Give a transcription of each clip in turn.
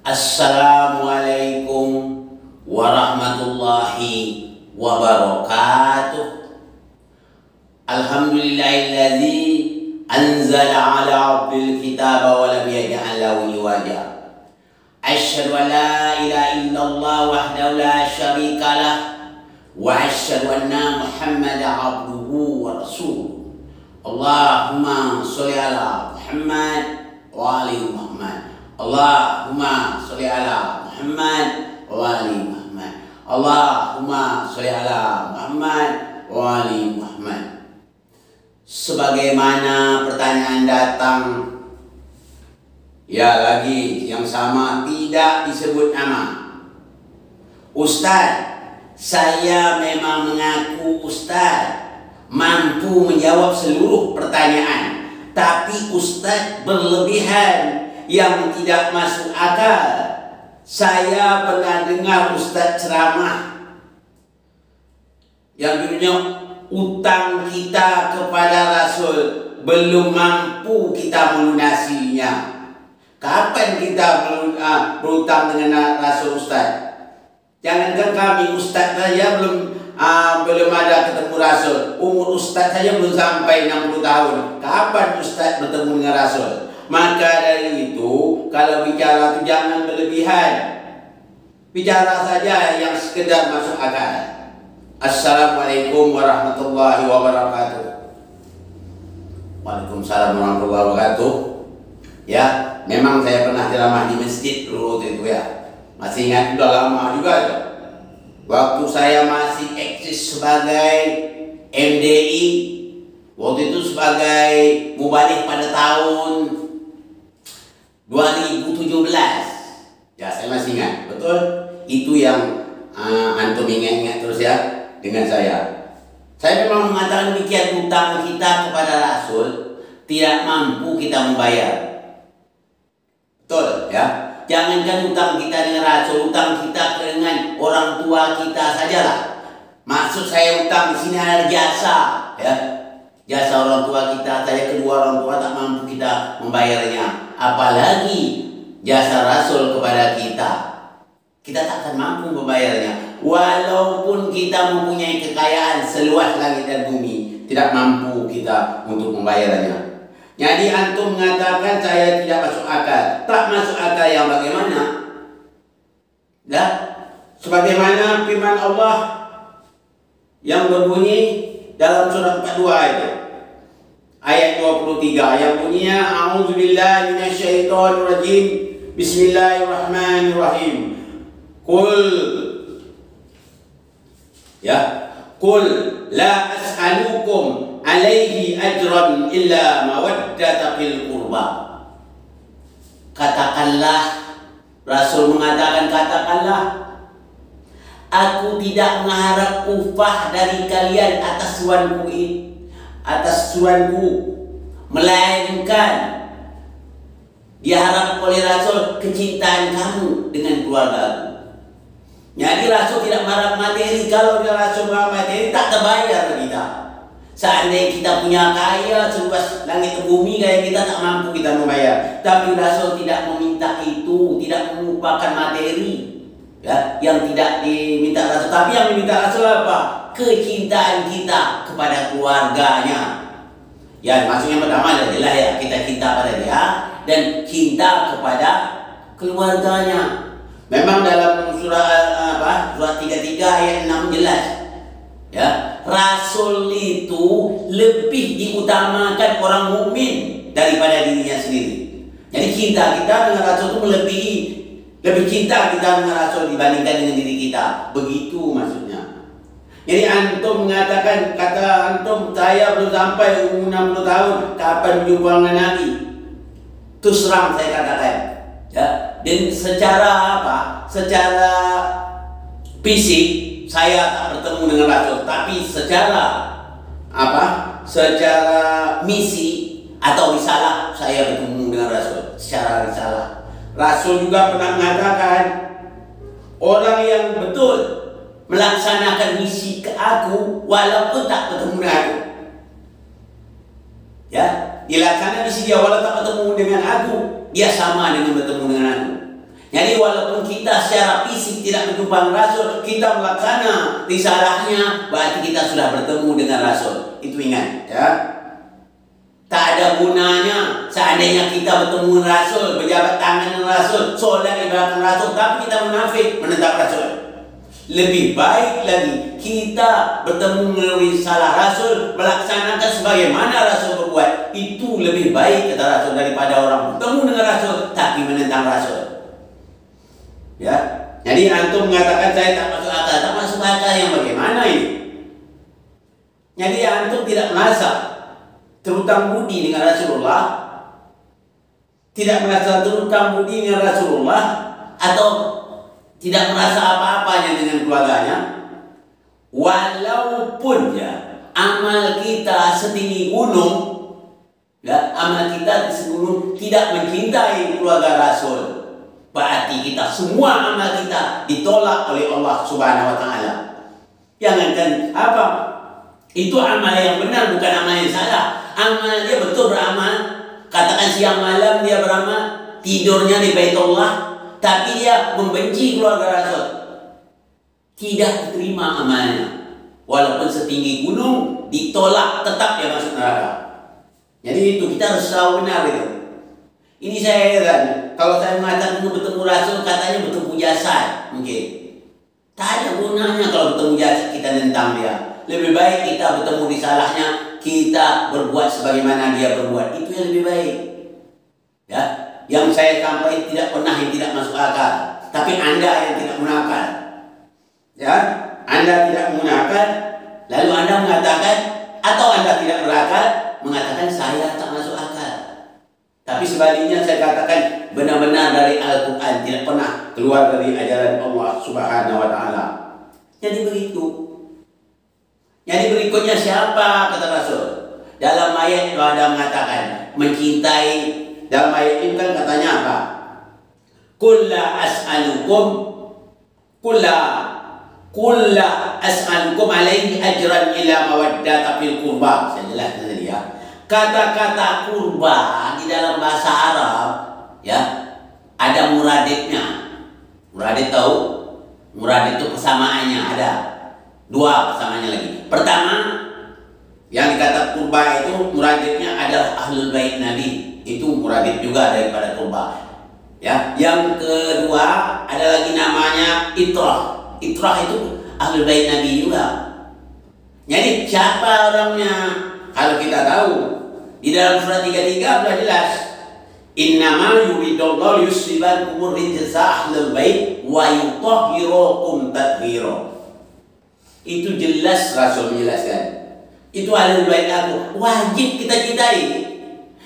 Assalamualaikum warahmatullahi wabarakatuh. Alhamdulillahilladzi anzala ala abdil kitaba wa lam yaj'al lahu iwaja. Asyhadu an la ilaha illallah wahdahu la syarika lah wa asyhadu anna Muhammadan abduhu wa rasuluh. Allahumma sholli ala Muhammad wa ali Muhammad. Allahumma sholli ala Muhammad wa ali Muhammad. Allahumma sholli ala Muhammad wa ali Muhammad. Sebagaimana pertanyaan datang, ya lagi yang sama, tidak disebut nama. Ustaz, saya memang mengaku Ustaz mampu menjawab seluruh pertanyaan, tapi Ustaz berlebihan yang tidak masuk akal. Saya pernah dengar Ustaz ceramah yang judulnya utang kita kepada Rasul belum mampu kita melunasinya. Kapan kita berutang dengan Rasul Ustaz? Jangankan kami, Ustaz saja belum ada ketemu Rasul. Umur Ustaz saja belum sampai 60 tahun. Kapan Ustaz bertemu dengan Rasul? Maka dari itu, kalau bicara itu jangan berlebihan. Bicara saja yang sekedar masuk akal. Assalamualaikum warahmatullahi wabarakatuh. Waalaikumsalam warahmatullahi wabarakatuh. Ya, memang saya pernah ceramah di masjid dulu itu ya. Masih ingat, udah lama juga ya. Waktu saya masih eksis sebagai MDI, waktu itu sebagai mubalik pada tahun 2017. Ya, saya masih ingat, betul. Itu yang antum ingat terus ya dengan saya. Saya memang mengatakan demikian, utang kita kepada Rasul tidak mampu kita membayar. Betul ya. Jangankan utang kita dengan Rasul, utang kita dengan orang tua kita sajalah. Maksud saya utang di sini adalah jasa, ya. Jasa orang tua kita saja, kedua orang tua tak mampu kita membayarnya. Apalagi jasa Rasul kepada kita. Kita tak akan mampu membayarnya. Walaupun kita mempunyai kekayaan seluas langit dan bumi, tidak mampu kita untuk membayarnya. Jadi antum mengatakan saya tidak masuk akal. Tak masuk akal yang bagaimana? Ya, sebagaimana firman Allah yang berbunyi dalam surat 42 itu. Ayat 23 yang bunyinya a'udzubillahi minasyaitonirrajim. Bismillahirrahmanirrahim. Qul la as'alukum alaihi ajran illa mawaddata fil qurba. Katakanlah, Rasul mengatakan, katakanlah, aku tidak mengharap upah dari kalian atas suanku, melainkan diharap oleh Rasul kecintaan kamu dengan keluargaku. Jadi Rasul tidak mengharap materi. Kalau dia Rasul mengharap materi, tak terbayar kita. Seandainya kita punya kaya seluas langit dan bumi, kaya kita tak mampu kita membayar. Tapi Rasul tidak meminta itu, tidak melupakan materi, ya, yang tidak diminta Rasul. Tapi yang diminta Rasul apa? Kecintaan kita kepada keluarganya. Ya, maksudnya pertama adalah jelas ya, kita cinta pada dia dan cinta kepada keluarganya. Memang dalam surah 33 ayat 6 jelas. Ya, Rasul itu lebih diutamakan orang mukmin daripada dirinya sendiri. Jadi cinta kita dengan Rasul itu melebihi, lebih cinta kita dengan Rasul dibandingkan dengan diri kita. Begitu maksudnya. Jadi antum mengatakan, kata antum, saya belum sampai umur 60 tahun, kapan berjumpa dengan Nabi? Terus terang saya katakan, ya. Dan secara apa? Secara fisik saya tak bertemu dengan Rasul, tapi secara apa? Secara misi atau risalah saya bertemu dengan Rasul. Secara risalah, Rasul juga pernah mengatakan, orang yang betul melaksanakan misi ke aku walaupun tak bertemu dengan aku. Ya, dilaksanakan misi dia walau tak bertemu dengan aku, dia sama dengan bertemu dengan aku. Jadi walaupun kita secara fisik tidak berjumpa Rasul, kita melaksana risalahnya, berarti kita sudah bertemu dengan Rasul. Itu ingat ya. Tak ada gunanya seandainya kita bertemu dengan Rasul, berjabat tangan dengan Rasul, solat di belakang Rasul, tapi kita munafik menentang Rasul. Lebih baik lagi kita bertemu dengan risalah Rasul, melaksanakan sebagaimana Rasul berbuat. Itu lebih baik kata Rasul daripada orang bertemu dengan Rasul tapi menentang Rasul. Ya, jadi antum mengatakan saya tak masuk akal yang bagaimana ini? Jadi antum tidak merasa terutang budi dengan Rasulullah, tidak merasa terutang budi dengan Rasulullah, atau tidak merasa apa-apanya dengan keluarganya, walaupun ya amal kita setinggi gunung, ya amal kita setinggi gunung, tidak mencintai keluarga Rasul. Berarti kita semua amal kita ditolak oleh Allah Subhanahu wa taala. Jangankan apa? Itu amal yang benar, bukan amal yang salah. Amal dia betul beramal. Katakan siang malam dia beramal, tidurnya di Baitullah, tapi dia membenci keluarga Rasul. Tidak diterima amalnya. Walaupun setinggi gunung ditolak, tetap dia masuk neraka. Jadi itu kita harus tahu benar itu. Ini saya heran, kalau saya mengatakan bertemu Rasul, katanya bertemu jasad, mungkin. Tak ada gunanya kalau bertemu jasad kita tentang dia. Lebih baik kita bertemu risalahnya, kita berbuat sebagaimana dia berbuat. Itu yang lebih baik. Ya, yang saya sampaikan tidak pernah yang tidak masuk akal. Tapi Anda yang tidak menakal. Ya, Anda tidak menakal, lalu Anda mengatakan, atau Anda tidak berakal, mengatakan saya tak masuk akal. Tapi sebaliknya saya katakan benar-benar dari Al-Quran, tidak pernah keluar dari ajaran Allah Subhanahu wa taala. Jadi begitu. Jadi berikutnya siapa kata Rasul? Dalam ayat itu ada mengatakan mencintai. Dalam ayat ini kan katanya apa? Kulla as'alukum alaihi ajran ila mawaddata fil qurba. Saya jelaskan tadi ya. Kata-kata kurba di dalam bahasa Arab ya ada muradifnya. Muradif tahu? Muradif itu persamaannya ada. Dua persamaannya lagi. Pertama, yang dikata kurba itu muradifnya adalah ahlul bait Nabi. Itu muradif juga daripada kurba. Ya, yang kedua ada lagi namanya itrah. Itrah itu ahlul bait Nabi juga. Jadi siapa orangnya? Kalau kita tahu di dalam surat 33 sudah jelas. Innama yuridullahu yusribakum rijsa ahlul bait wa yutahhirukum tathhira. Itu jelas Rasul menjelaskan. Itu ahlul bait aku wajib kita cintai.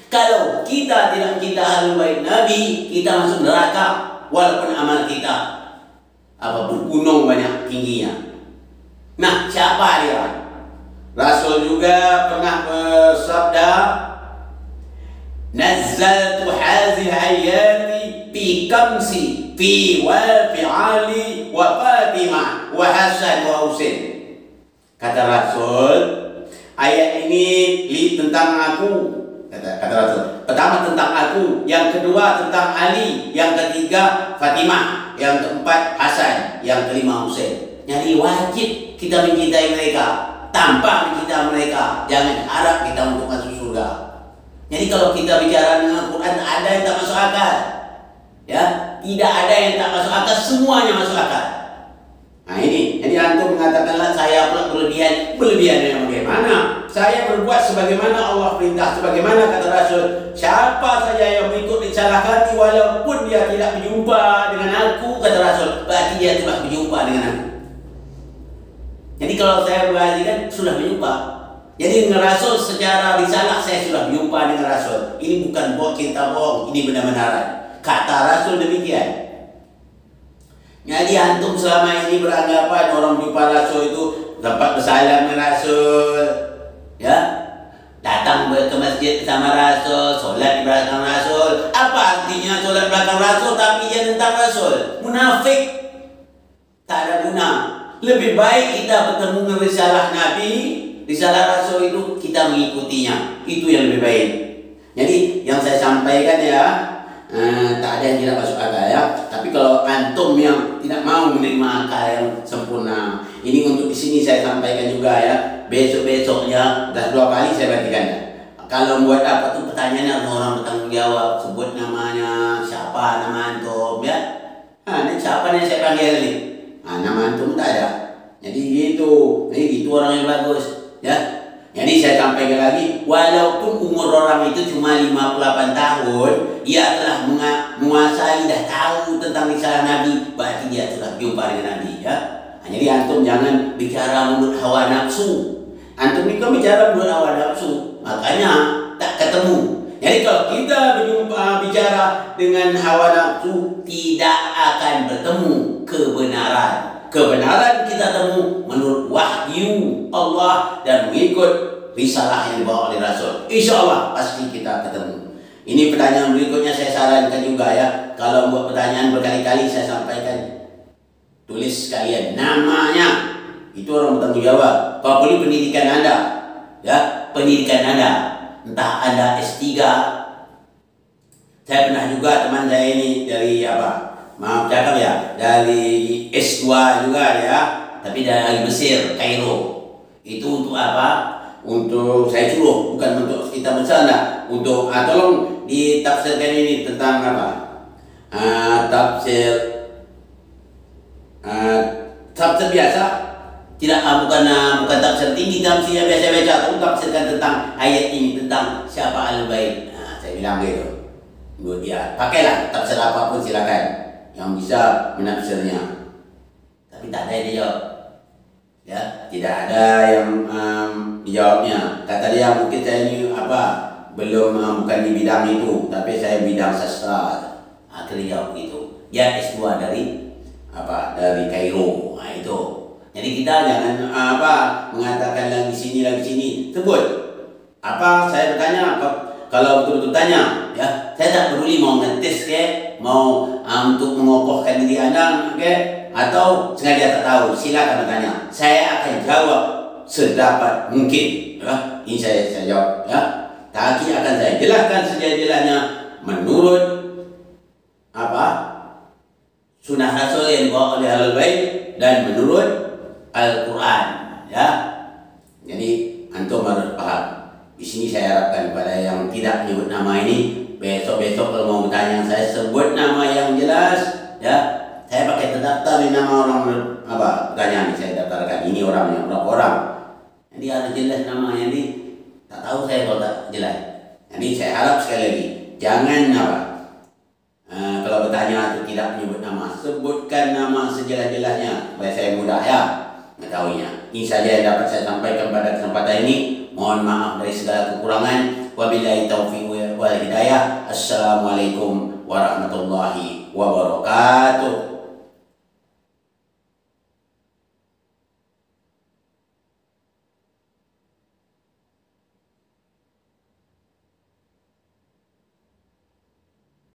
Kalau kita tidak mencintai ahlul bait Nabi, kita masuk neraka walaupun amal kita apapun gunung banyak tingginya. Nah, siapa dia? Rasul juga pernah bersabda, "Nazzaltu hadhihi ayati fi kamsi fi wa fi Ali wa Fatimah wa Hasan wa Husain." Kata Rasul, ayat ini tentang aku. Kata Rasul, pertama tentang aku, yang kedua tentang Ali, yang ketiga Fatimah, yang keempat Hasan, yang kelima Husain. Jadi wajib kita mencintai mereka. Tanpa mencintai mereka, jangan harap kita untuk masuk surga. Jadi kalau kita bicara dengan Quran, tak ada yang tak masuk akal. Ya, tidak ada yang tak masuk akal, semuanya masuk akal. Nah ini, jadi antum mengatakanlah saya pula berlebihan. Berlebihan yang bagaimana? Saya berbuat sebagaimana Allah perintah, sebagaimana kata Rasul. Siapa saja yang mengikut risalah kami, walaupun dia tidak berjumpa dengan aku, kata Rasul, berarti dia telah berjumpa dengan aku. Jadi kalau saya berhaji kan sudah berjumpa. Jadi dengan Rasul secara risalah saya sudah berjumpa dengan Rasul. Ini bukan cerita bohong, ini benar-benar. Kata Rasul demikian. Jadi antum selama ini beranggapan orang jumpa Rasul itu dapat bersalam dengan Rasul, ya, datang ke masjid bersama Rasul, solat di belakang Rasul. Apa artinya solat belakang Rasul tapi dia tentang Rasul? Munafik. Tak ada guna. Lebih baik kita bertemu dengan risalah Nabi, risalah Rasul itu kita mengikutinya. Itu yang lebih baik. Jadi yang saya sampaikan ya, tak ada yang tidak masuk akal ya. Tapi kalau antum yang tidak mau menerima akal yang sempurna, ini untuk di sini saya sampaikan juga ya. Besok-besoknya dah 2 kali saya bagikan. Kalau buat apa tuh pertanyaannya orang bertanggung jawab, sebut namanya, siapa nama antum ya. Ini siapa nih saya panggil nih? Nama antum tak ada. Jadi gitu orang yang bagus ya. Jadi saya sampaikan lagi, walaupun umur orang itu cuma 58 tahun, dia telah menguasai, dah tahu tentang risalah Nabi, berarti dia telah jumpa dengan Nabi ya. Jadi antum jangan bicara menurut hawa nafsu. Antum ini kan bicara menurut hawa nafsu, makanya tak ketemu. Jadi kalau kita bicara dengan hawa nafsu, tidak akan bertemu kebenaran. Kebenaran kita temu menurut wahyu Allah dan mengikut risalah yang dibawa oleh Rasul. Insya Allah pasti kita ketemu. Ini pertanyaan berikutnya saya sarankan juga ya. Kalau buat pertanyaan berkali-kali saya sampaikan, tulis sekalian namanya. Itu orang bertanggung jawab. Kalau perlu pendidikan Anda, ya pendidikan Anda. Entah Anda S3. Saya pernah juga teman saya ini dari maaf cakap ya, dari S2 juga ya, tapi dari Mesir, Kairo. Itu untuk apa? Untuk saya suruh, bukan untuk kita bercanda. Untuk tolong ditafsirkan ini tentang apa? Tafsir biasa, tidak bukan tafsir tinggi, tafsir yang biasa-biasa. Tolong tafsirkan tentang ayat ini, tentang siapa Al-Bait. Saya bilang gitu. Buat dia, pakailah tafsir apapun silakan yang bisa menafsirnya, tapi tak ada yang dijawab ya, tidak ada yang dijawabnya. Kata dia mungkin saya ini belum bukan di bidang itu, tapi saya bidang sastra. Akhirnya jawab gitu, dia S2 dari Kairo. Itu jadi kita jangan mengatakan lagi sini sebut saya bertanya. Kalau betul-betul tanya, ya, saya tak peduli mau ngetes mau untuk mengokohkan diri Anda, atau sengaja tak tahu, silakan bertanya. Saya akan jawab sedapat mungkin, ya. Ini saya jawab, ya. Tapi akan saya jelaskan sejelas-jelasnya menurut sunnah Rasul yang dibawa oleh Al-Bait dan menurut Al-Quran, ya. Jadi antum harus paham. Di sini saya harapkan kepada yang tidak menyebut nama ini, besok-besok kalau mau bertanya saya sebut nama yang jelas ya. Saya pakai terdaftar di nama orang pertanyaan ini, saya daftarkan ini orangnya berapa orang. Jadi harus jelas namanya, ini tak tahu saya kalau tak jelas. Jadi saya harap sekali lagi jangan kalau bertanya atau tidak menyebut nama, sebutkan nama sejelas-jelasnya supaya saya mudah ya mengetahuinya. Ini saja yang dapat saya sampaikan pada kesempatan ini. Mohon maaf dari segala kekurangan. Wabillahi taufiq wal hidayah. Assalamualaikum warahmatullahi wabarakatuh.